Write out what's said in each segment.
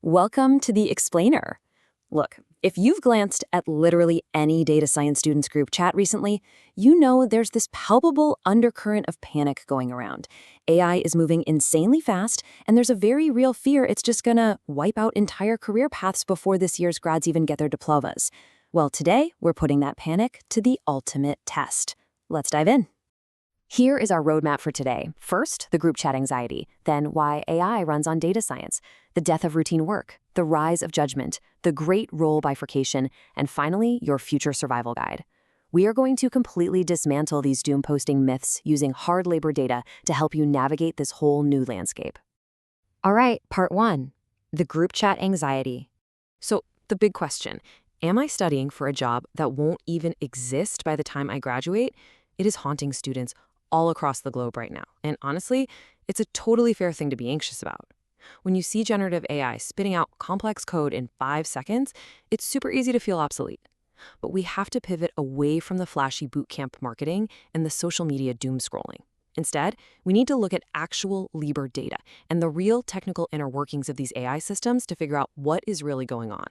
Welcome to the Explainer. Look, if you've glanced at literally any data science students group chat recently, you know there's this palpable undercurrent of panic going around. AI is moving insanely fast, and there's a very real fear it's just gonna wipe out entire career paths before this year's grads even get their diplomas. Well, today, we're putting that panic to the ultimate test. Let's dive in. Here is our roadmap for today. First, the group chat anxiety, then why AI runs on data science, the death of routine work, the rise of judgment, the great role bifurcation, and finally, your future survival guide. We are going to completely dismantle these doom-posting myths using hard labor data to help you navigate this whole new landscape. All right, part one, the group chat anxiety. So the big question, am I studying for a job that won't even exist by the time I graduate? It is haunting students all across the globe right now. And honestly, it's a totally fair thing to be anxious about. When you see generative AI spitting out complex code in 5 seconds, it's super easy to feel obsolete. But we have to pivot away from the flashy bootcamp marketing and the social media doom scrolling. Instead, we need to look at actual labor data and the real technical inner workings of these AI systems to figure out what is really going on.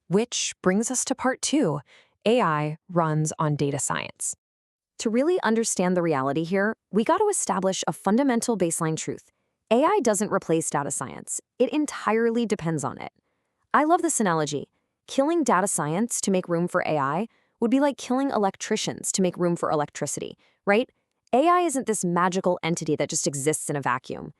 Which brings us to part two, AI runs on data science. To really understand the reality here, we got to establish a fundamental baseline truth. AI doesn't replace data science. It entirely depends on it. I love this analogy. Killing data science to make room for AI would be like killing electricians to make room for electricity, right? AI isn't this magical entity that just exists in a vacuum.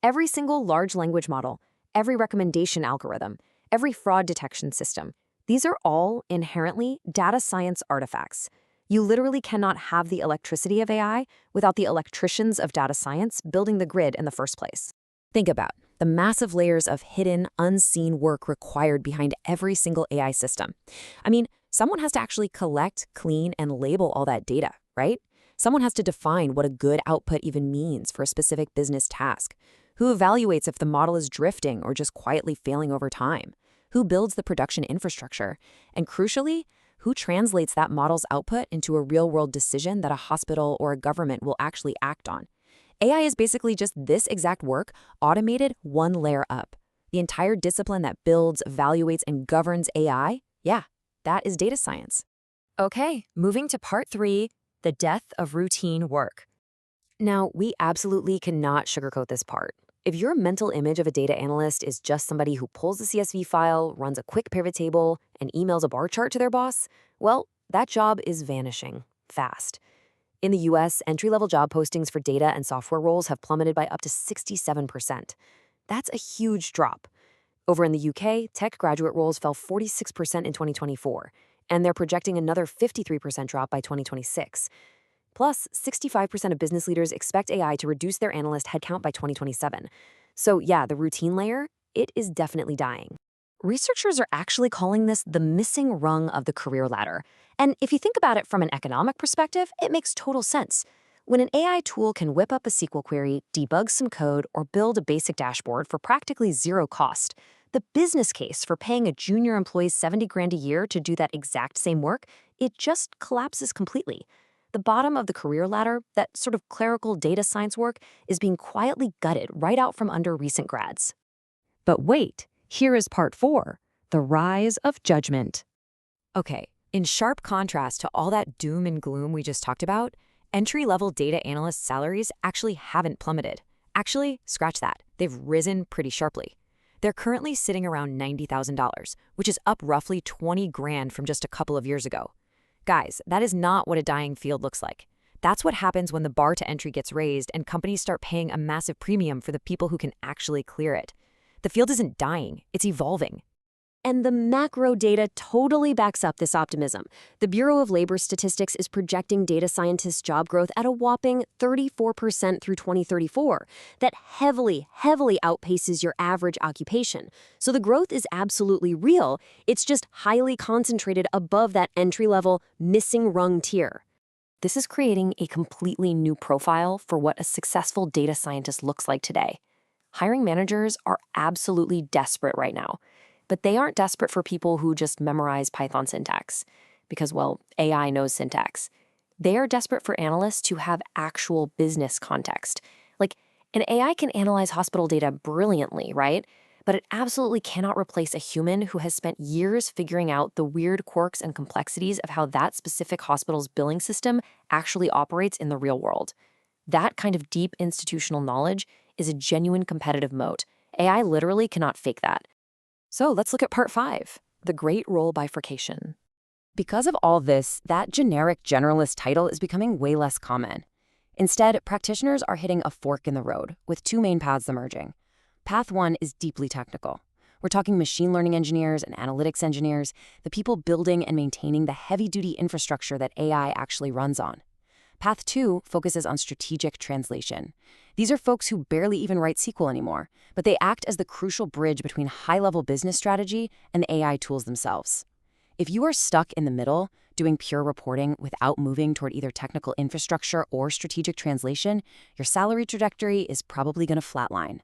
Every single large language model, every recommendation algorithm, every fraud detection system, these are all inherently data science artifacts. You literally cannot have the electricity of AI without the electricians of data science building the grid in the first place. Think about the massive layers of hidden, unseen work required behind every single AI system. I mean, someone has to actually collect, clean, and label all that data, right? Someone has to define what a good output even means for a specific business task. Who evaluates if the model is drifting or just quietly failing over time? Who builds the production infrastructure? And crucially, who translates that model's output into a real-world decision that a hospital or a government will actually act on? AI is basically just this exact work, automated one layer up. The entire discipline that builds, evaluates, and governs AI, yeah, that is data science. Okay, moving to part three, the death of routine work. Now, we absolutely cannot sugarcoat this part. If your mental image of a data analyst is just somebody who pulls a CSV file, runs a quick pivot table, and emails a bar chart to their boss, well, that job is vanishing fast. In the US, entry-level job postings for data and software roles have plummeted by up to 67%. That's a huge drop. Over in the UK, tech graduate roles fell 46% in 2024, and they're projecting another 53% drop by 2026. Plus, 65% of business leaders expect AI to reduce their analyst headcount by 2027. So yeah, the routine layer, it is definitely dying. Researchers are actually calling this the missing rung of the career ladder. And if you think about it from an economic perspective, it makes total sense. When an AI tool can whip up a SQL query, debug some code, or build a basic dashboard for practically zero cost, the business case for paying a junior employee 70 grand a year to do that exact same work, it just collapses completely. The bottom of the career ladder, that sort of clerical data science work, is being quietly gutted right out from under recent grads. But wait, here is part four, the rise of judgment. Okay, in sharp contrast to all that doom and gloom we just talked about, entry-level data analyst salaries actually haven't plummeted. Actually, scratch that, they've risen pretty sharply. They're currently sitting around $90,000, which is up roughly 20 grand from just a couple of years ago. Guys, that is not what a dying field looks like. That's what happens when the bar to entry gets raised and companies start paying a massive premium for the people who can actually clear it. The field isn't dying, it's evolving. And the macro data totally backs up this optimism. The Bureau of Labor Statistics is projecting data scientists' job growth at a whopping 34% through 2034. That heavily outpaces your average occupation. So the growth is absolutely real. It's just highly concentrated above that entry-level, missing rung tier. This is creating a completely new profile for what a successful data scientist looks like today. Hiring managers are absolutely desperate right now. But they aren't desperate for people who just memorize Python syntax because, well, AI knows syntax. They are desperate for analysts who have actual business context. Like, an AI can analyze hospital data brilliantly, right? but it absolutely cannot replace a human who has spent years figuring out the weird quirks and complexities of how that specific hospital's billing system actually operates in the real world. That kind of deep institutional knowledge is a genuine competitive moat. AI literally cannot fake that. So let's look at part 5, the great role bifurcation. Because of all this, that generic generalist title is becoming way less common. Instead, practitioners are hitting a fork in the road, with two main paths emerging. Path 1 is deeply technical. We're talking machine learning engineers and analytics engineers, the people building and maintaining the heavy-duty infrastructure that AI actually runs on. Path 2 focuses on strategic translation. These are folks who barely even write SQL anymore, but they act as the crucial bridge between high-level business strategy and the AI tools themselves. If you are stuck in the middle, doing pure reporting without moving toward either technical infrastructure or strategic translation, your salary trajectory is probably going to flatline.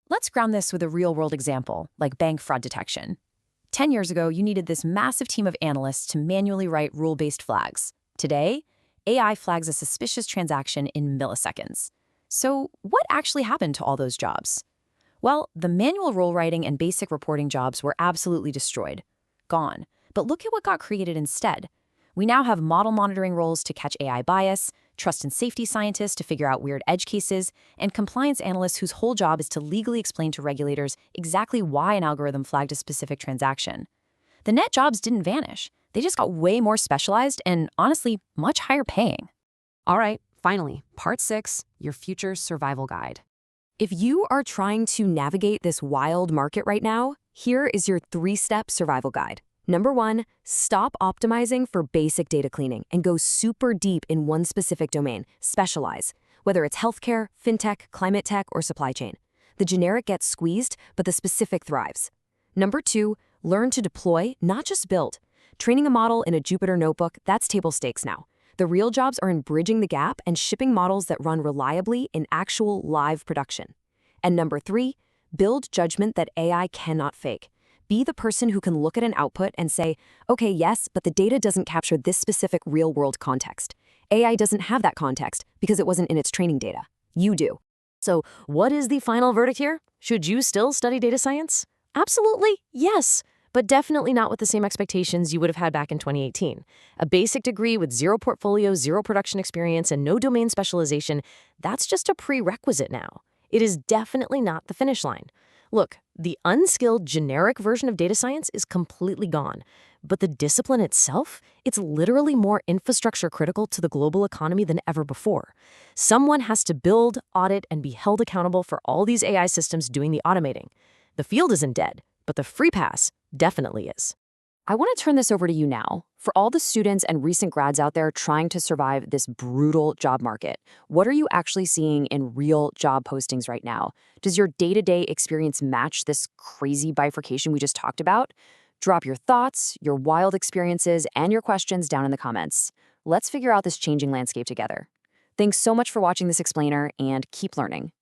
Let's ground this with a real-world example, like bank fraud detection. 10 years ago, you needed this massive team of analysts to manually write rule-based flags. Today, AI flags a suspicious transaction in milliseconds. So what actually happened to all those jobs? Well, the manual rule writing and basic reporting jobs were absolutely destroyed. Gone. But look at what got created instead. We now have model monitoring roles to catch AI bias, trust and safety scientists to figure out weird edge cases, and compliance analysts whose whole job is to legally explain to regulators exactly why an algorithm flagged a specific transaction. The net jobs didn't vanish. They just got way more specialized and, honestly, much higher paying. All right, finally, part 6, your future survival guide. If you are trying to navigate this wild market right now, here is your 3-step survival guide. Number 1, stop optimizing for basic data cleaning and go super deep in one specific domain. Specialize, whether it's healthcare, fintech, climate tech, or supply chain. The generic gets squeezed, but the specific thrives. Number 2, learn to deploy, not just build. Training a model in a Jupyter notebook, that's table stakes now. The real jobs are in bridging the gap and shipping models that run reliably in actual live production. And number 3, build judgment that AI cannot fake. Be the person who can look at an output and say, okay, yes, but the data doesn't capture this specific real-world context. AI doesn't have that context because it wasn't in its training data. You do. So what is the final verdict here? Should you still study data science? Absolutely, yes, but definitely not with the same expectations you would have had back in 2018. A basic degree with 0 portfolio, 0 production experience, and no domain specialization, that's just a prerequisite now. It is definitely not the finish line. Look, the unskilled generic version of data science is completely gone, but the discipline itself, it's literally more infrastructure critical to the global economy than ever before. Someone has to build, audit, and be held accountable for all these AI systems doing the automating. The field isn't dead, but the free pass definitely is. I want to turn this over to you now. For all the students and recent grads out there trying to survive this brutal job market, what are you actually seeing in real job postings right now? Does your day-to-day experience match this crazy bifurcation we just talked about? Drop your thoughts, your wild experiences, and your questions down in the comments. Let's figure out this changing landscape together. Thanks so much for watching this explainer, and keep learning.